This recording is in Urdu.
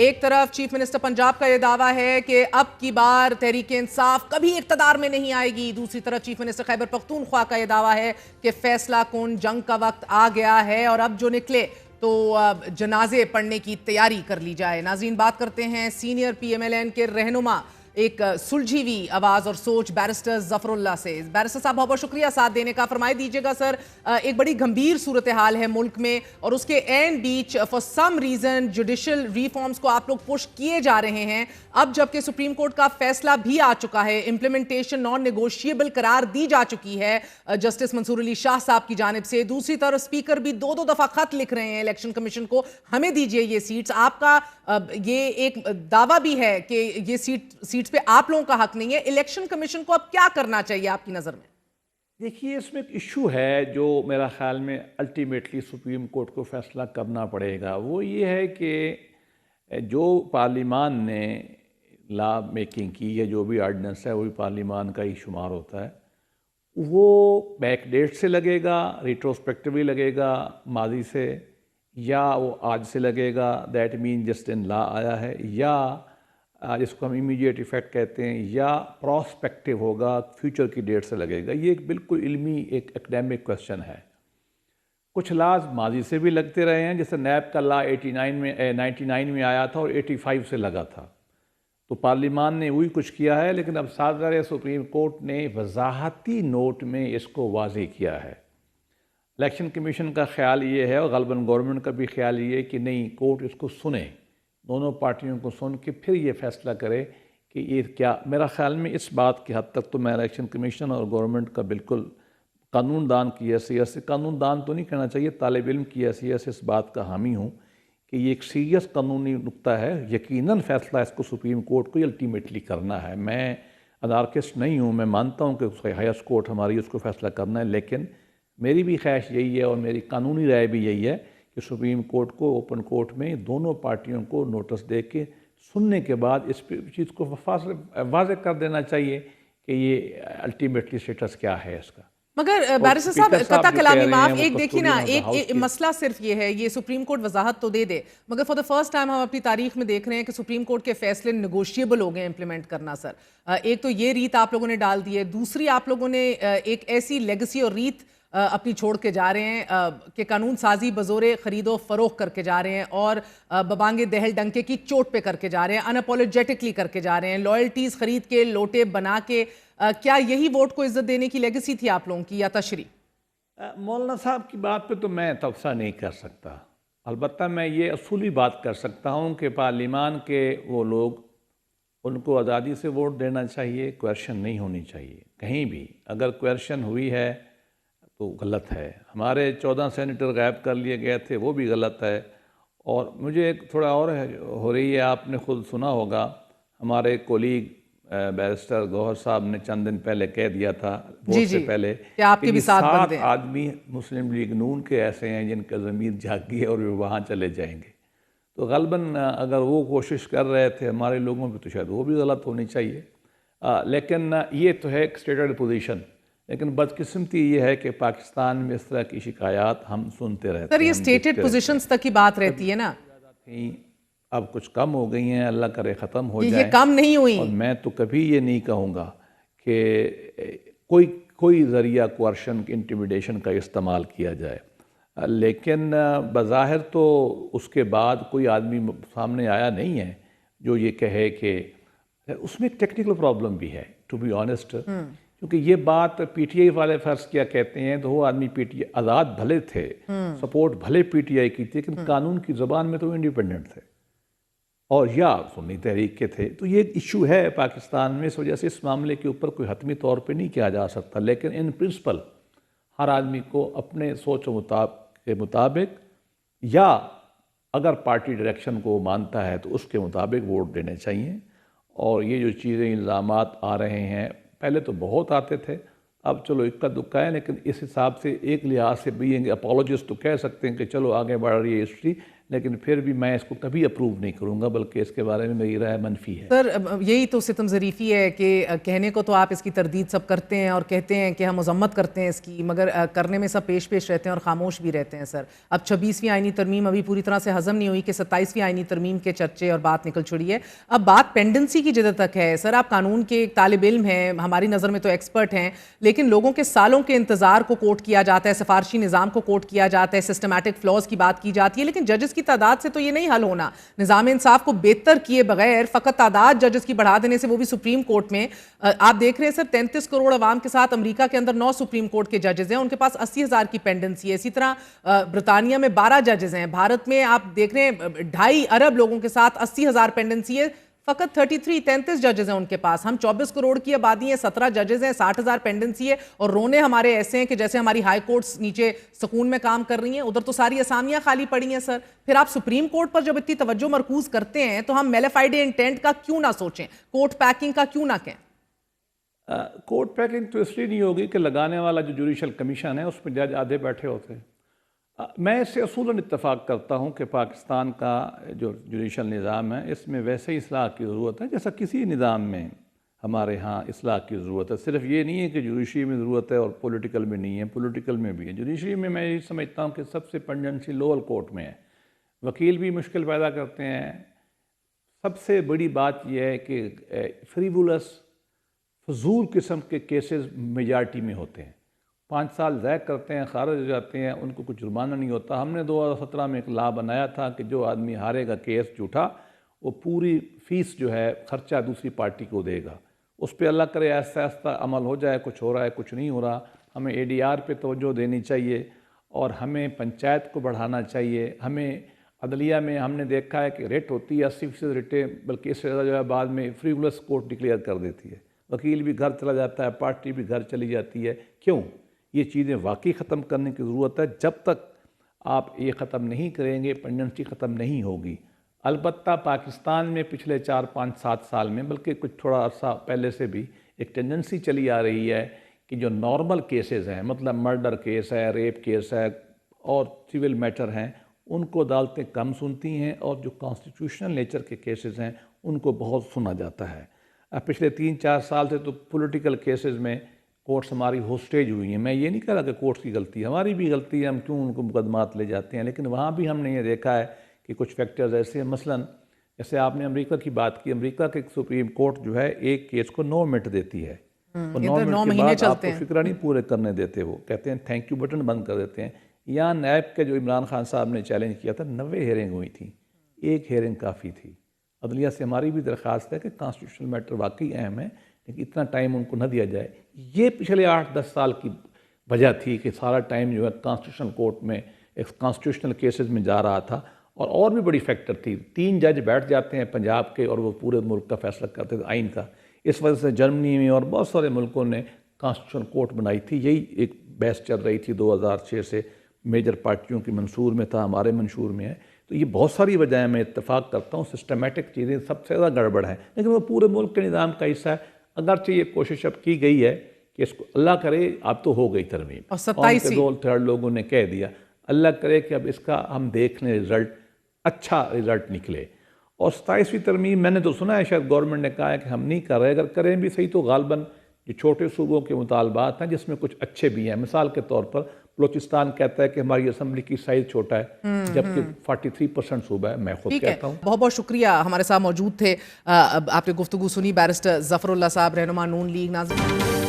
ایک طرف چیف منسٹر پنجاب کا یہ دعویٰ ہے کہ اب کی بار تحریک انصاف کبھی اقتدار میں نہیں آئے گی، دوسری طرف چیف منسٹر خیبر پختونخوا کا یہ دعویٰ ہے کہ فیصلہ کن جنگ کا وقت آ گیا ہے اور اب جو نکلے تو جنازے پڑھنے کی تیاری کر لی جائے۔ ناظرین، بات کرتے ہیں senior P M L N کے رہنما، ایک سلجھی ہوئی آواز اور سوچ بیرسٹر ظفر اللہ سے۔ بیرسٹر صاحب بہت بہت شکریہ ساتھ دینے کا۔ فرمائے دیجئے گا سر، ایک بڑی گھمبیر صورتحال ہے ملک میں اور اس کے این بیچ for some reason judicial reforms کو آپ لوگ پش کیے جا رہے ہیں، اب جبکہ سپریم کورٹ کا فیصلہ بھی آ چکا ہے، امپلیمنٹیشن نان نیگوشیبل قرار دی جا چکی ہے جسٹس منصور علی شاہ صاحب کی جانب سے۔ دوسری طرف اسپیکر بھی دو دفعہ خط لکھ رہے ہیں الیکشن کمیشن کو، ہمیں دیجئے یہ سیٹس۔ آپ کا یہ ایک دعویٰ بھی ہے کہ یہ سیٹس پہ آپ لوگوں کا حق نہیں ہے، الیکشن کمیشن کو اب کیا کرنا چاہیے آپ کی نظر میں؟ دیکھیے، اس میں ایک ایشو ہے جو میرا خیال میں الٹیمیٹلی سپریم کورٹ کو فیصلہ کرنا پڑے گا۔ وہ یہ ہے کہ جو پارلیمان نے لا میکنگ کی یا جو بھی آرڈیننس ہے وہ بھی پارلیمان کا ہی شمار ہوتا ہے، وہ بیک ڈیٹ سے لگے گا، ریٹروسپیکٹیولی لگے گا ماضی سے، یا وہ آج سے لگے گا، دیٹ مین جسٹ ان لا آیا ہے، یا جس کو ہم امیڈیٹ ایفیکٹ کہتے ہیں، یا پراسپیکٹیو ہوگا، فیوچر کی ڈیٹ سے لگے گا۔ یہ ایک بالکل علمی ایک اکیڈیمک کویسچن ہے۔ کچھ لاز ماضی سے بھی لگتے رہے ہیں، جیسے نیب کا لا 99 میں آیا تھا اور 85 سے لگا تھا، تو پارلیمان نے وہی کچھ کیا ہے، لیکن اب صادر سپریم کورٹ نے وضاحتی نوٹ میں اس کو واضح کیا ہے۔ الیکشن کمیشن کا خیال یہ ہے اور غالباً گورنمنٹ کا بھی خیال یہ ہے کہ نہیں، کورٹ اس کو سنے، دونوں پارٹیوں کو سن کے پھر یہ فیصلہ کرے کہ یہ کیا۔ میرا خیال میں اس بات کی حد تک تو میں الیکشن کمیشن اور گورنمنٹ کا بالکل قانون دان کی حیثیت سے، قانون دان تو نہیں کہنا چاہیے، طالب علم کی حیثیت سے اس بات کا حامی ہوں کہ یہ ایک سیریس قانونی نقطہ ہے۔ یقیناً فیصلہ اس کو سپریم کورٹ کو ہی الٹیمیٹلی کرنا ہے۔ میں انارکسٹ نہیں ہوں، میں مانتا ہوں کہ ہائیسٹ کورٹ ہماری اس کو فیصلہ کرنا ہے، لیکن میری بھی خواہش یہی ہے اور میری قانونی رائے بھی یہی ہے کہ سپریم کورٹ کو اوپن کورٹ میں دونوں پارٹیوں کو نوٹس دے کے سننے کے بعد اس چیز کو واضح کر دینا چاہیے کہ یہ الٹیمیٹلی سٹیٹس کیا ہے اس کا۔ مگر بیرسٹر صاحب، قطع کلامی معاف، ایک دیکھیں نا، ایک مسئلہ صرف یہ ہے، یہ سپریم کورٹ وضاحت تو دے دے، مگر فار دا فرسٹ ٹائم ہم اپنی تاریخ میں دیکھ رہے ہیں کہ سپریم کورٹ کے فیصلے نیگوشیبل ہو گئے امپلیمنٹ کرنا۔ سر، ایک تو یہ ریت آپ لوگوں نے ڈال دی ہے، دوسری آپ لوگوں نے ایک ایسی لیگسی اور ریت اپنی چھوڑ کے جا رہے ہیں کہ قانون سازی بزور خرید و فروخت کر کے جا رہے ہیں اور ببانگ دہل ڈنکے کی چوٹ پہ کر کے جا رہے ہیں، اناپولوجیٹکلی کر کے جا رہے ہیں، لائلٹیز خرید کے لوٹے بنا کے۔ کیا یہی ووٹ کو عزت دینے کی لیگسی تھی آپ لوگوں کی یا تشریح؟ مولانا صاحب کی بات پہ تو میں تبصرہ نہیں کر سکتا، البتہ میں یہ اصولی بات کر سکتا ہوں کہ پارلیمان کے وہ لوگ، ان کو آزادی سے ووٹ دینا چاہیے، کوئرشن نہیں ہونی چاہیے کہیں بھی۔ اگر کوئرشن ہوئی ہے تو غلط ہے۔ ہمارے 14 سینیٹر غائب کر لیے گئے تھے، وہ بھی غلط ہے۔ اور مجھے ایک تھوڑا اور ہو رہی ہے، آپ نے خود سنا ہوگا، ہمارے کولیگ بیرسٹر گوہر صاحب نے چند دن پہلے کہہ دیا تھا ووٹ سے پہلے کہ آپ کے بھی 7 آدمی مسلم لیگ نون کے ایسے ہیں جن کا ضمیر جاگ گئی اور وہ وہاں چلے جائیں گے۔ تو غالباً اگر وہ کوشش کر رہے تھے ہمارے لوگوں پہ تو شاید وہ بھی غلط ہونی چاہیے، لیکن یہ تو ہے ایک اسٹیٹڈ پوزیشن۔ لیکن بدقسمتی یہ ہے کہ پاکستان میں اس طرح کی شکایات ہم سنتے رہتے ہیں۔ سر، یہ اسٹیٹڈ پوزیشنز تک کی بات رہتی ہے نا، اب کچھ کم ہو گئی ہیں، اللہ کرے ختم ہو جائیں۔ یہ کم نہیں ہوئی، اور میں تو کبھی یہ نہیں کہوں گا کہ کوئی ذریعہ کوارشن انٹیمیڈیشن کا استعمال کیا جائے، لیکن بظاہر تو اس کے بعد کوئی آدمی سامنے آیا نہیں ہے جو یہ کہے کہ اس میں ایک ٹیکنیکل پرابلم بھی ہے، ٹو بی آنیسٹ، کیونکہ یہ بات پی ٹی آئی والے فرض کیا کہتے ہیں تو وہ آدمی پی ٹی آئی آزاد بھلے تھے، سپورٹ بھلے پی ٹی آئی کی تھی، لیکن قانون کی زبان میں تو انڈیپینڈنٹ تھے اور یا سنی تحریک کے تھے۔ تو یہ ایشو ہے پاکستان میں، اس وجہ سے اس معاملے کے اوپر کوئی حتمی طور پہ نہیں کیا جا سکتا، لیکن ان پرنسپل ہر آدمی کو اپنے سوچ و کے مطابق، یا اگر پارٹی ڈائریکشن کو مانتا ہے تو اس کے مطابق ووٹ دینے چاہیے۔ اور یہ جو چیزیں الزامات آ رہے ہیں، پہلے تو بہت آتے تھے، اب چلو اکا دکا ہے، لیکن اس حساب سے ایک لحاظ سے بھی اپولوجسٹ تو کہہ سکتے ہیں کہ چلو آگے بڑھ رہی ہے ہسٹری، لیکن پھر بھی میں اس کو کبھی اپروو نہیں کروں گا، بلکہ اس کے بارے میں میری رائے منفی ہے۔ سر یہی تو ستم ظریفی ہے کہ کہنے کو تو آپ اس کی تردید سب کرتے ہیں اور کہتے ہیں کہ ہم مذمت کرتے ہیں اس کی، مگر کرنے میں سب پیش رہتے ہیں اور خاموش بھی رہتے ہیں۔ سر اب 26ویں آئینی ترمیم ابھی پوری طرح سے ہضم نہیں ہوئی کہ 27ویں آئینی ترمیم کے چرچے اور بات نکل چھڑی ہے، اب بات پینڈنسی کی جدت تک ہے۔ سر آپ قانون کے ایک طالب علم ہیں، ہماری نظر میں تو ایکسپرٹ ہیں، لیکن لوگوں کے سالوں کے انتظار کو کوٹ کیا جاتا ہے، سفارشی نظام کو کوٹ کیا جاتا ہے، سسٹمیٹک فلاز کی بات کی جاتی ہے، لیکن ججز کی تعداد سے تو یہ نہیں حل ہونا۔ نظام انصاف کو بہتر کیے بغیر فقط تعداد ججز کی بڑھا دینے سے، وہ بھی سپریم کورٹ میں، آپ دیکھ رہے ہیں سر 33 کروڑ عوام کے ساتھ امریکہ کے اندر 9 سپریم کورٹ کے ججز ہیں، ان کے پاس 80,000 کی پینڈنسی ہے۔ اسی طرح برطانیہ میں 12 ججز ہیں، بھارت میں آپ دیکھ رہے ہیں 2.5 ارب لوگوں کے ساتھ 80,000 پینڈنسی ہے، فقط 33 ججز ہیں ان کے پاس۔ ہم 24 کروڑ کی آبادی ہیں، 17 ججز ہیں، 60,000 پینڈنسی ہے، اور رونے ہمارے ایسے ہیں کہ جیسے ہماری ہائی کورٹس نیچے سکون میں کام کر رہی ہیں، ادھر تو ساری اسامیاں خالی پڑی ہیں۔ سر پھر آپ سپریم کورٹ پر جب اتنی توجہ مرکوز کرتے ہیں تو ہم میلیفائڈ انٹینٹ کا کیوں نہ سوچیں، کورٹ پیکنگ کا کیوں نہ کہیں؟ کورٹ پیکنگ تو اس لیے نہیں ہوگی کہ لگانے والا جو جوڈیشل کمیشن ہے اس میں جج آدھے بیٹھے ہوتے ہیں۔ میں اس سے اصولاً اتفاق کرتا ہوں کہ پاکستان کا جو جوڈیشل نظام ہے اس میں ویسے ہی اصلاح کی ضرورت ہے جیسا کسی نظام میں ہمارے ہاں اصلاح کی ضرورت ہے۔ صرف یہ نہیں ہے کہ جوڈیشری میں ضرورت ہے اور پولیٹیکل میں نہیں ہے، پولیٹیکل میں بھی ہے۔ جوڈیشری میں میں یہ سمجھتا ہوں کہ سب سے پینڈنسی لوور کورٹ میں ہے، وکیل بھی مشکل پیدا کرتے ہیں۔ سب سے بڑی بات یہ ہے کہ فریولس فضول قسم کے کیسز میجارٹی میں ہوتے ہیں، 5 سال ضائع کرتے ہیں، خارج ہو جاتے ہیں، ان کو کچھ جرمانہ نہیں ہوتا۔ ہم نے 2017 میں ایک لا بنایا تھا کہ جو آدمی ہارے گا کیس جھوٹا، وہ پوری فیس جو ہے خرچہ دوسری پارٹی کو دے گا۔ اس پہ اللہ کرے آہستہ آہستہ عمل ہو جائے، کچھ ہو رہا ہے کچھ نہیں ہو رہا۔ ہمیں ADR پہ توجہ دینی چاہیے اور ہمیں پنچایت کو بڑھانا چاہیے۔ ہمیں عدلیہ میں ہم نے دیکھا ہے کہ ریٹ ہوتی ہے 80% ریٹیں، بلکہ اس سے زیادہ جو ہے بعد میں فریولس کورٹ ڈکلیئر کر دیتی ہے، وکیل بھی گھر چلا جاتا ہے، پارٹی بھی گھر چلی جاتی ہے۔ کیوں؟ یہ چیزیں واقعی ختم کرنے کی ضرورت ہے۔ جب تک آپ یہ ختم نہیں کریں گے پینڈنسی ختم نہیں ہوگی۔ البتہ پاکستان میں پچھلے 4 5 7 سال میں، بلکہ کچھ تھوڑا عرصہ پہلے سے بھی ایک ٹینڈنسی چلی آ رہی ہے کہ جو نارمل کیسز ہیں، مطلب مرڈر کیس ہے، ریپ کیس ہے اور سول میٹر ہیں، ان کو عدالتیں کم سنتی ہیں، اور جو کانسٹیٹیوشنل نیچر کے کیسز ہیں ان کو بہت سنا جاتا ہے۔ پچھلے 3 4 سال سے تو پولیٹیکل کیسز میں کورٹس ہماری ہوسٹیج ہوئی ہیں۔ میں یہ نہیں کہہ رہا کہ کورٹس کی غلطی ہے، ہماری بھی غلطی ہے، ہم کیوں ان کو مقدمات لے جاتے ہیں، لیکن وہاں بھی ہم نے یہ دیکھا ہے کہ کچھ فیکٹرز ایسے ہیں، مثلاً جیسے آپ نے امریکہ کی بات کی، امریکہ کے سپریم کورٹ جو ہے ایک کیس کو 9 منٹ دیتی ہے، اور 9 منٹ کے بعد آپ کو فکرہ نہیں پورے کرنے دیتے، وہ کہتے ہیں تھینک یو بٹن بند کر دیتے ہیں۔ یہاں نیب کے جو عمران خان صاحب نے چیلنج کیا تھا، 90 ہیئرنگ ہوئی تھیں، ایک ہیئرنگ کافی تھی۔ عدلیہ سے ہماری بھی درخواست ہے کہ کانسٹیٹیوشنل میٹر واقعی اہم ہے، لیکن اتنا ٹائم ان کو نہ دیا جائے۔ یہ پچھلے 8-10 سال کی وجہ تھی کہ سارا ٹائم جو ہے کانسٹیٹیوشنل کورٹ میں ایک کانسٹیٹیوشنل کیسز میں جا رہا تھا، اور بھی بڑی فیکٹر تھی، 3 جج بیٹھ جاتے ہیں پنجاب کے اور وہ پورے ملک کا فیصلہ کرتے تھے آئین کا۔ اس وجہ سے جرمنی میں اور بہت سارے ملکوں نے کانسٹیٹیوشنل کورٹ بنائی تھی۔ یہی ایک بحث چل رہی تھی 2006 سے، میجر پارٹیوں کی منشور میں تھا، ہمارے منشور میں ہے۔ تو یہ بہت ساری وجہیں میں اتفاق کرتا ہوں، سسٹمیٹک چیزیں سب سے زیادہ گڑبڑ ہیں، لیکن وہ پورے ملک کے نظام کا حصہ ہے۔ اگرچہ یہ کوشش اب کی گئی ہے کہ اس کو اللہ کرے اب تو ہو گئی ترمیم، اور 27 2/3 لوگوں نے کہہ دیا، اللہ کرے کہ اب اس کا ہم دیکھ لیں رزلٹ، اچھا رزلٹ نکلے۔ اور 27ویں ترمیم میں نے تو سنا ہے شاید گورنمنٹ نے کہا ہے کہ ہم نہیں کر رہے، اگر کریں بھی صحیح تو غالباً جو چھوٹے صوبوں کے مطالبات ہیں جس میں کچھ اچھے بھی ہیں، مثال کے طور پر بلوچستان کہتا ہے کہ ہماری اسمبلی کی سائز چھوٹا ہے، جبکہ 43% صوبہ ہے، میں خود کہتا ہوں۔ بہت بہت شکریہ، ہمارے ساتھ موجود تھے، آپ نے گفتگو سنی بیرسٹر ظفر اللہ صاحب، رہنما نون لیگ۔ ناظرین